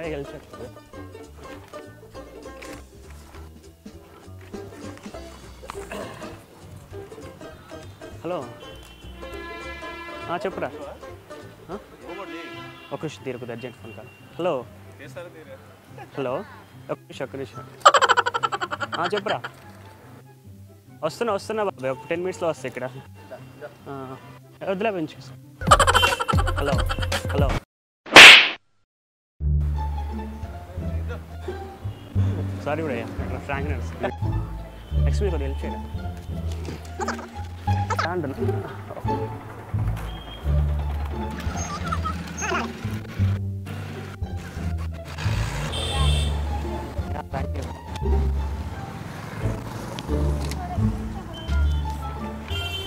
భయ హెల్ప్ చేస్తుంది. హలో చెప్పురా. ఒక నిమిషం తీరుకుది, urgent phone call. Hello hello, ఒక్క నిమిషం చెప్పురా. వస్తున్నా బాబాయ్, ఒక 10 minutesలో వస్తా ఇక్కడ. వద్దులే పెంచు. హలో హలో, సారీ కూడా ఫ్రాంక్ నడుస్తుంది. నెక్స్ట్ వీక్ హెల్ప్ చేయరా అంటున్నా. Thank you.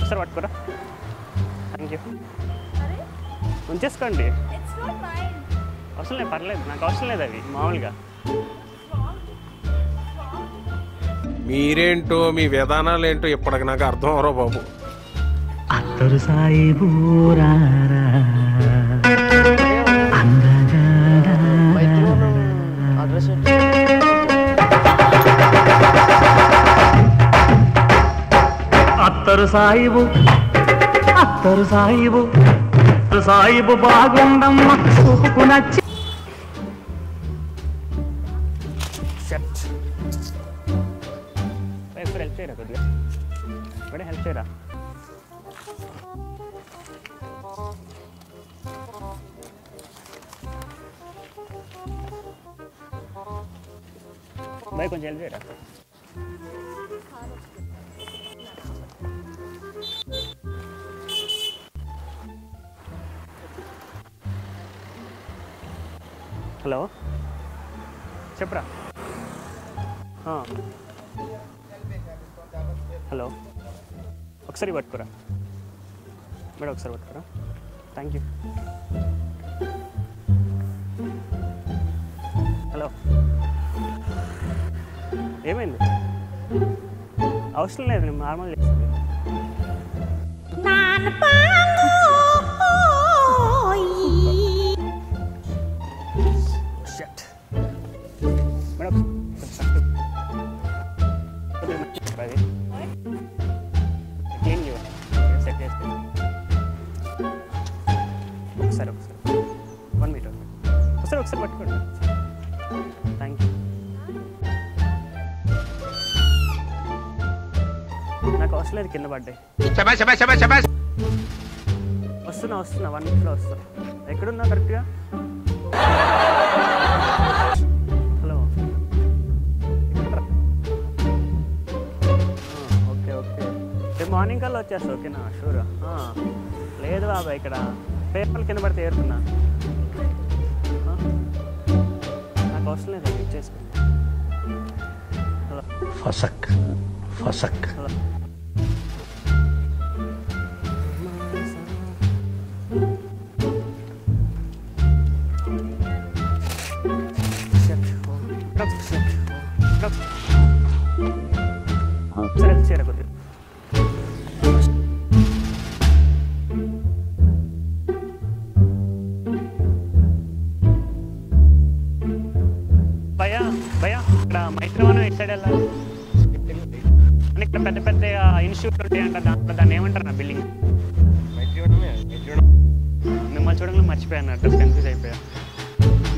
సార్ పట్టుకోరా. Thank you. ఉంచేసుకోండి. అవసరం లేదు, పర్లేదు, నాకు అవసరం లేదు అవి మామూలుగా. మీరేంటో మీ విధానాలు ఏంటో ఇప్పటికి నాకు అర్థం అవరో బాబు. అత్తరు సాయిబు అత్తరు సాయిబు అత్తరు సాయిబు సాయిబు బాగుండమ్మ చూపుకు నచ్చి. హెల్ప్ చేయరా కొద్దిగా, ఇప్పుడే హెల్ప్ చేయరా. బాయ్ కొంచెం హెల్ప్ చేయరా. హలో చెప్పరా. హలో ఒకసారి పట్టుకోరా మేడం, ఒకసారి పట్టుకోరా. Thank you. హలో ఏమైంది? అవసరం లేదు, నేను నార్మల్ చేస్తాను. మేడం అది క్లీన్ చేయాలి, సెట్ చేస్తే. ఒకసారి 1 minute ఒకసారి పట్టుకోండి. Thank you. నాకు అవసరం లేదు, కింద పడ్డాయి. వస్తున్నా 1 minute వస్తా. ఎక్కడున్నా కరెక్ట్గా? హలో ఓకే రేపు మార్నింగ్ కల్లా వచ్చేస్తా. ఓకేనా? షూర్. లేదు బాబాయ్, ఇక్కడ పేపర్లు కింద పడితే ఏరుకున్నా. నాకు అవసరం లేదు, అది ఇచ్చేసుకున్నా. ఫసక్ ఫసక్. సరే చేర కొద్దిగా. భయ ఇక్కడ మైత్రవనం ఎటు సైడ్ వెళ్ళాలి? అని ఇక్కడ పెద్ద పెద్ద ఇన్స్టిట్యూట్ ఉంటాయంట, దాన్ని ఏమంటారు నా బిల్డింగ్? మిమ్మల్ని చూడగానే మర్చిపోయాను, అడ్రస్ కన్ఫ్యూజ్ అయిపోయా.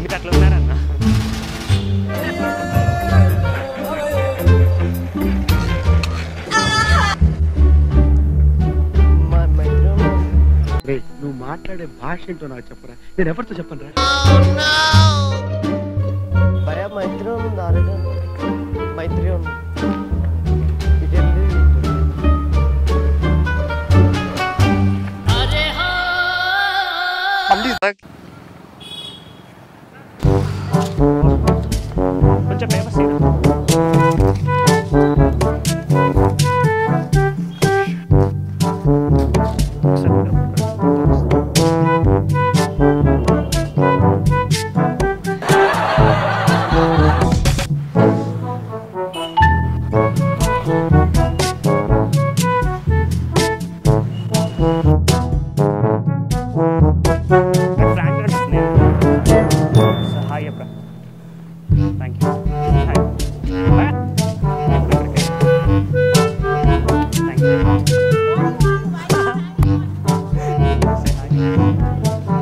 మీరు అట్లా ఉన్నారన్న? నువ్వు మాట్లాడే భాష ఏంటో నాకు చెప్పరా, నేను ఎవరితో చెప్పను రా. మైత్రి కొంచెం ఫేమస్. హాయ్ అప్రా. అన్న